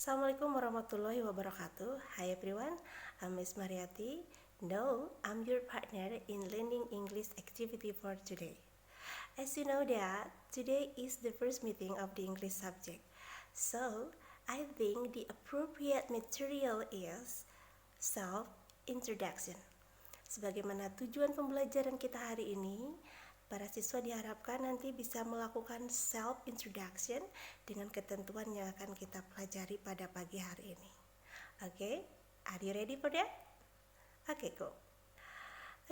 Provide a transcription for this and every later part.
Assalamualaikum warahmatullahi wabarakatuh. Hi everyone, I'm Miss Mariati. No, I'm your partner in learning English activity for today. As you know that today is the first meeting of the English subject. So, I think the appropriate material is self-introduction. Sebagaimana tujuan pembelajaran kita hari ini, para siswa diharapkan nanti bisa melakukan self-introduction dengan ketentuan yang akan kita pelajari pada pagi hari ini. Okay, are you ready for that? Okay, go.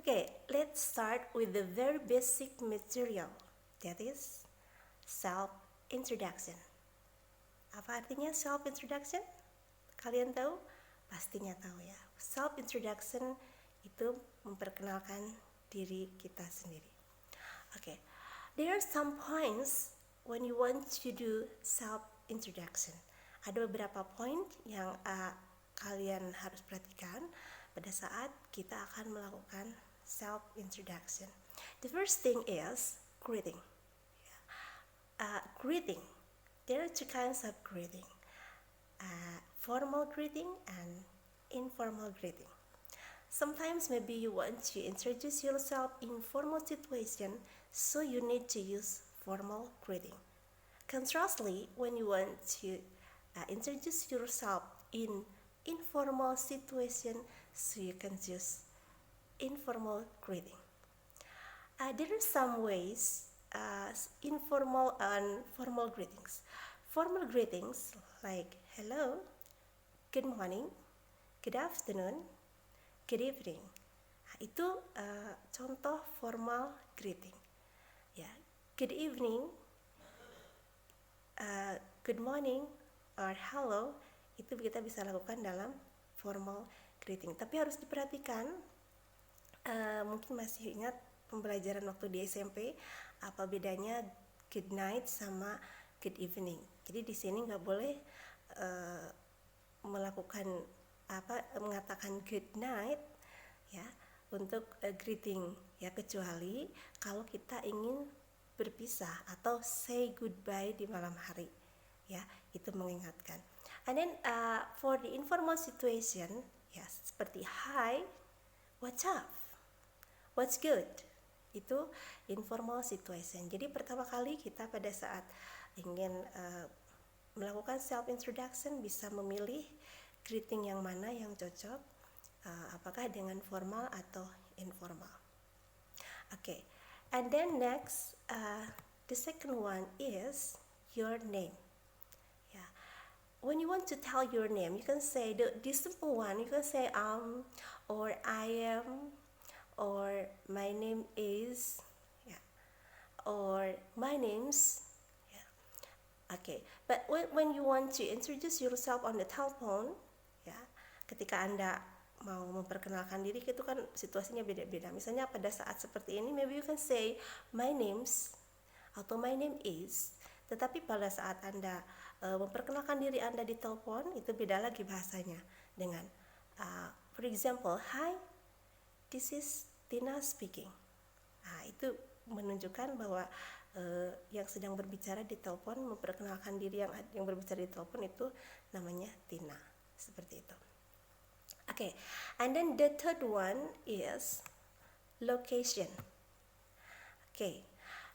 Okay, let's start with the very basic material, that is self-introduction. Apa artinya self-introduction? Kalian tahu? Pastinya tahu ya. Self-introduction itu memperkenalkan diri kita sendiri. Okay, there are some points when you want to do self-introduction. Ada beberapa poin yang kalian harus perhatikan pada saat kita akan melakukan self-introduction. The first thing is greeting. Greeting. There are two kinds of greeting. Formal greeting and informal greeting. Sometimes maybe you want to introduce yourself in formal situation, so you need to use formal greeting. Contrastly, when you want to introduce yourself in informal situation, so you can use informal greeting. There are some ways informal and formal greetings. Formal greetings like hello, good morning, good afternoon, good evening. Itu contoh formal greeting. Ya, good evening, good morning, or hello itu kita bisa lakukan dalam formal greeting. Tapi harus diperhatikan, mungkin masih ingat pembelajaran waktu di SMP apa bedanya good night sama good evening. Jadi di sini nggak boleh mengatakan good night ya untuk greeting ya, kecuali kalau kita ingin berpisah atau say goodbye di malam hari ya, itu mengingatkan. And then for the informal situation ya, seperti hi, what's up, what's good, itu informal situation. Jadi pertama kali kita pada saat ingin melakukan self introduction bisa memilih greeting yang mana yang cocok, apakah dengan formal atau informal. Okay, and then next the second one is your name. Yeah, when you want to tell your name, you can say the simple one. You can say or I am, or my name is, yeah, or my name's. Okay, but when you want to introduce yourself on the telephone, ya, ketika Anda mau memperkenalkan diri itu kan situasinya beda-beda. Misalnya pada saat seperti ini, maybe you can say my name's atau my name is. Tetapi pada saat Anda memperkenalkan diri Anda di telepon, itu beda lagi bahasanya dengan for example, hi, this is Tina speaking. Nah, itu menunjukkan bahwa yang sedang berbicara di telepon, memperkenalkan diri yang berbicara di telepon itu namanya Tina, seperti itu. Okay, and then the third one is location. Okay,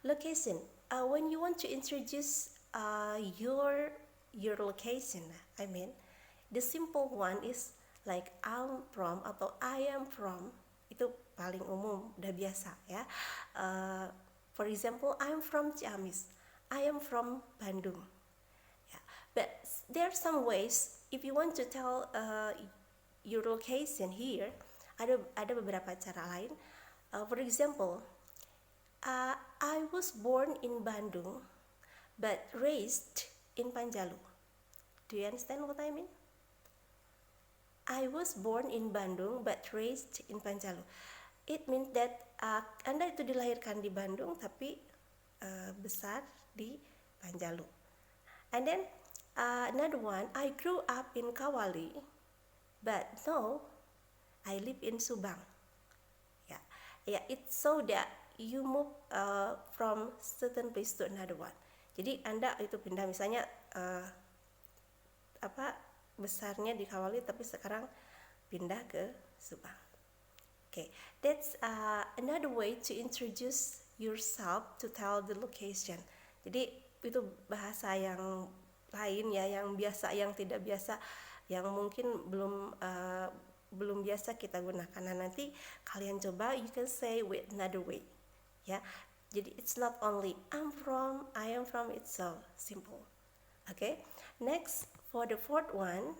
location. When you want to introduce your location, I mean, the simple one is like I'm from atau I am from. Itu paling umum, udah biasa ya. For example, I'm from Ciamis. I am from Bandung. Yeah. But there are some ways if you want to tell your location here. Ada beberapa cara lain. For example, I was born in Bandung, but raised in Panjalu. Do you understand what I mean? I was born in Bandung, but raised in Panjalu. It means that Anda itu dilahirkan di Bandung tapi besar di Panjalu. And then another one, I grew up in Kawali, but now I live in Subang. Yeah, it's so that you move from certain place to another one. Jadi Anda itu pindah, misalnya besarnya di Kawali, tapi sekarang pindah ke Subang. Okay, that's another way to introduce yourself to tell the location. Jadi itu bahasa yang lain ya, yang biasa, yang tidak biasa, yang mungkin belum biasa kita gunakan. Nah, nanti kalian coba, you can say with another way. Ya, jadi it's not only I am from, it's so simple. Okay, next for the fourth one,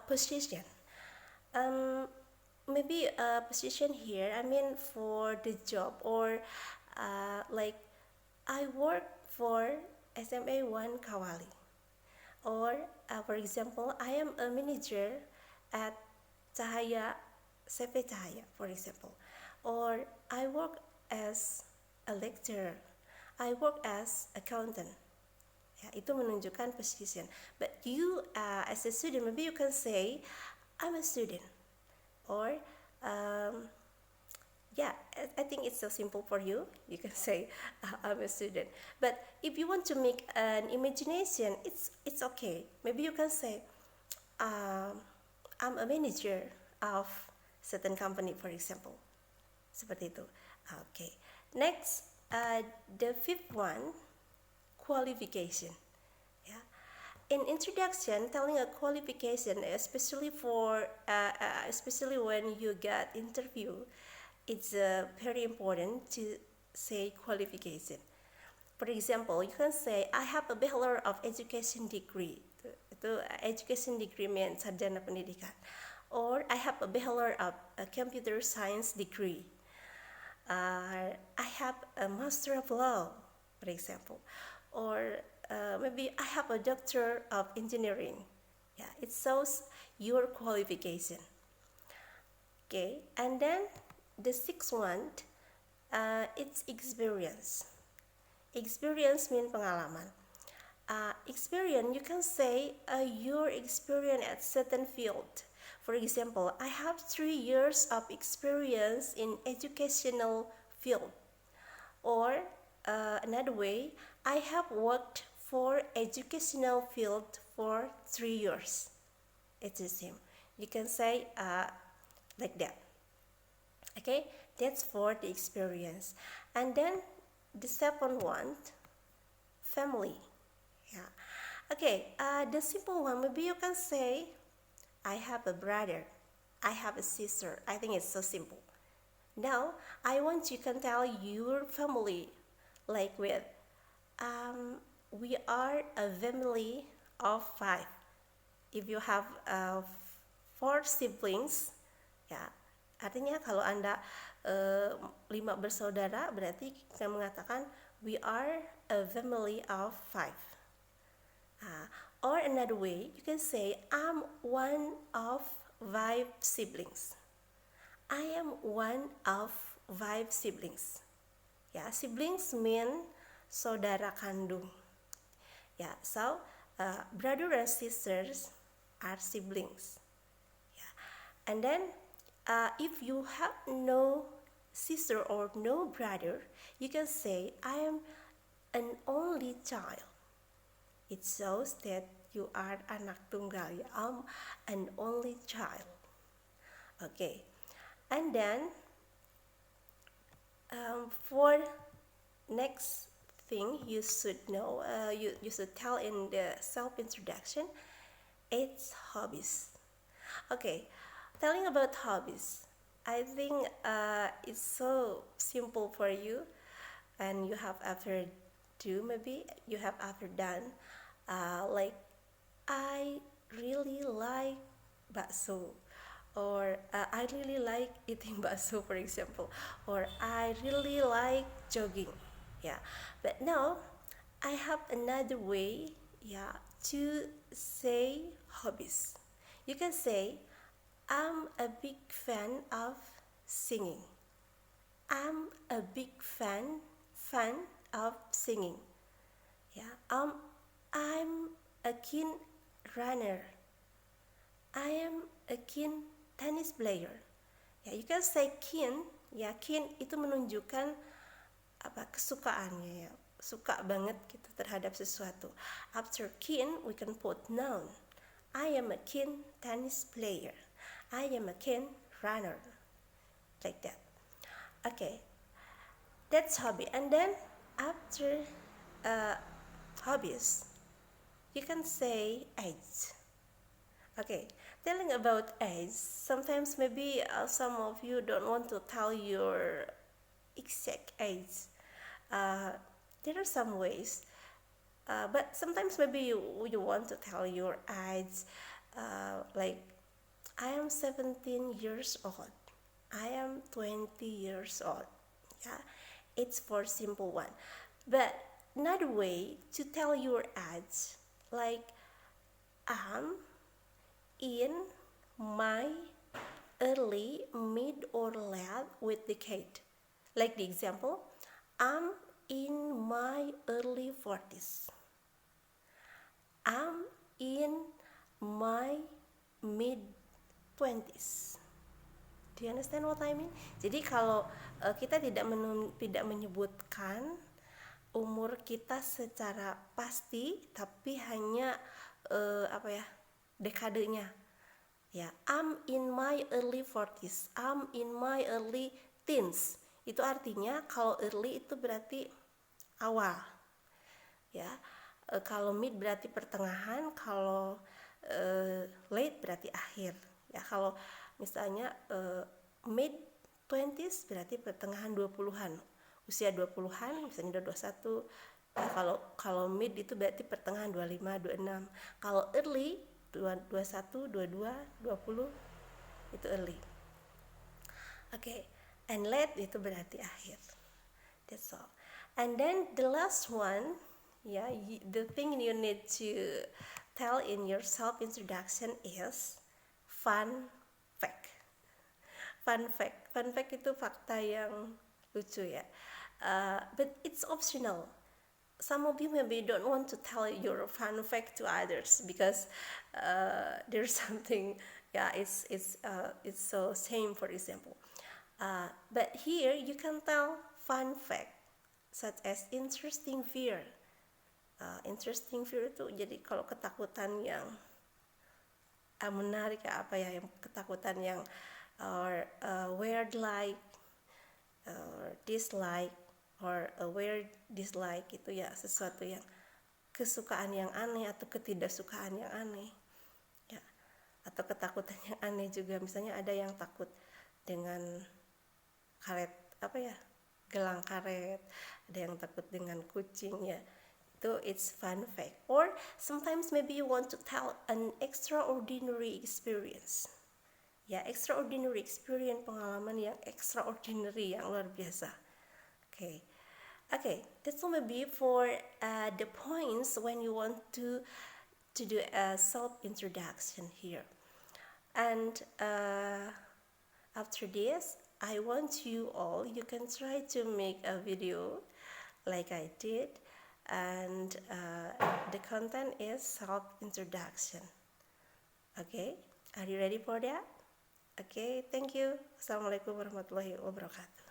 position. Maybe a position here, I mean for the job, or like I work for SMA 1 Kawali, or for example, I am a manager at Cahaya CV Cahaya, for example, or I work as a lecturer, I work as accountant. Ya, itu menunjukkan position. But you as a student, maybe you can say I'm a student, or yeah, I think it's so simple for you. You can say I'm a student. But if you want to make an imagination, it's okay. Maybe you can say I'm a manager of certain company, for example. Seperti itu. Okay. Next, the fifth one, qualification. Yeah. In introduction, telling a qualification, especially especially when you get interview, it's very important to say qualification. For example, you can say I have a Bachelor of Education degree. Itu education degree means sarjana pendidikan. Or I have a Bachelor of Computer Science degree. I have a Master of Law, for example. Or maybe I have a Doctor of Engineering. Yeah, it shows your qualification. Okay, and then the sixth one, it's experience. Experience means pengalaman. Experience, you can say your experience at certain field. For example, I have 3 years of experience in educational field. Or another way, I have worked for educational field for 3 years. It's the same. You can say like that. Okay, that's for the experience. And then the seventh one, family. Yeah. Okay, the simple one, maybe you can say I have a brother, I have a sister. I think it's so simple. Now I want you can tell your family like with we are a family of 5. If you have 4 siblings, ya artinya kalau Anda 5 bersaudara, berarti kita mengatakan we are a family of 5. Or another way, you can say I'm one of 5 siblings. I am one of 5 siblings. Ya, siblings mean saudara kandung. Ya, so brother and sisters are siblings. Ya. And then if you have no sister or no brother, you can say I am an only child. It shows that you are anak tunggal. Ya, I'm an only child. Okay, and then for next thing you should know, you should tell in the self-introduction, it's hobbies. Okay, telling about hobbies, I think it's so simple for you, and you have ever done, like I really like bakso, or I really like eating bakso, for example, or I really like jogging. Yeah, but now I have another way, yeah, to say hobbies. You can say I'm a big fan of singing. I'm a big fan of singing. Yeah, I'm a keen runner. I am a keen tennis player. Ya, you can say keen. Ya, keen itu menunjukkan kesukaannya, ya, suka banget gitu terhadap sesuatu. After keen, we can put noun. I am a keen tennis player. I am a keen runner. Like that. Okay, that's hobby. And then after hobbies, you can say age. Okay, telling about age, sometimes maybe some of you don't want to tell your exact age. There are some ways, but sometimes maybe you want to tell your age, like I am 17 years old, I am 20 years old. Yeah, it's for simple one. But another way to tell your age, like I'm in my early, mid, or late with decade. Like the example, I'm in my early 40s. I'm in my mid 20s. Do you understand what I mean? Jadi kalau kita tidak menyebutkan umur kita secara pasti, tapi hanya dekadenya. Ya, I'm in my early 40s, I'm in my early teens. Itu artinya kalau early itu berarti awal. Ya, kalau mid berarti pertengahan, kalau late berarti akhir. Ya, kalau misalnya mid 20s berarti pertengahan 20-an. Usia 20-an, misalnya udah 21. Ya, kalau mid itu berarti pertengahan 25, 26. Kalau early 21, 22, 20 itu early. Okay, and late itu berarti akhir. That's all. And then the last one, the thing you need to tell in your self introduction is fun fact. Fun fact itu fakta yang lucu ya. But it's optional. Some of you maybe don't want to tell your fun fact to others because there's something, it's so same, for example. But here you can tell fun fact such as interesting fear. Interesting fear itu jadi kalau ketakutan yang menarik yang ketakutan yang or weird like or dislike or a weird dislike itu ya sesuatu yang kesukaan yang aneh atau ketidaksukaan yang aneh ya, atau ketakutan yang aneh juga. Misalnya ada yang takut dengan karet gelang karet, ada yang takut dengan kucing ya. Itu it's fun fact. Or sometimes maybe you want to tell an extraordinary experience. Ya, extraordinary experience, pengalaman yang extraordinary, yang luar biasa. Okay, that's all maybe for the points when you want to do a self introduction here. And after this, I want you all, you can try to make a video like I did, and the content is self introduction. Okay, are you ready for that? Okay, thank you. Assalamualaikum warahmatullahi wabarakatuh.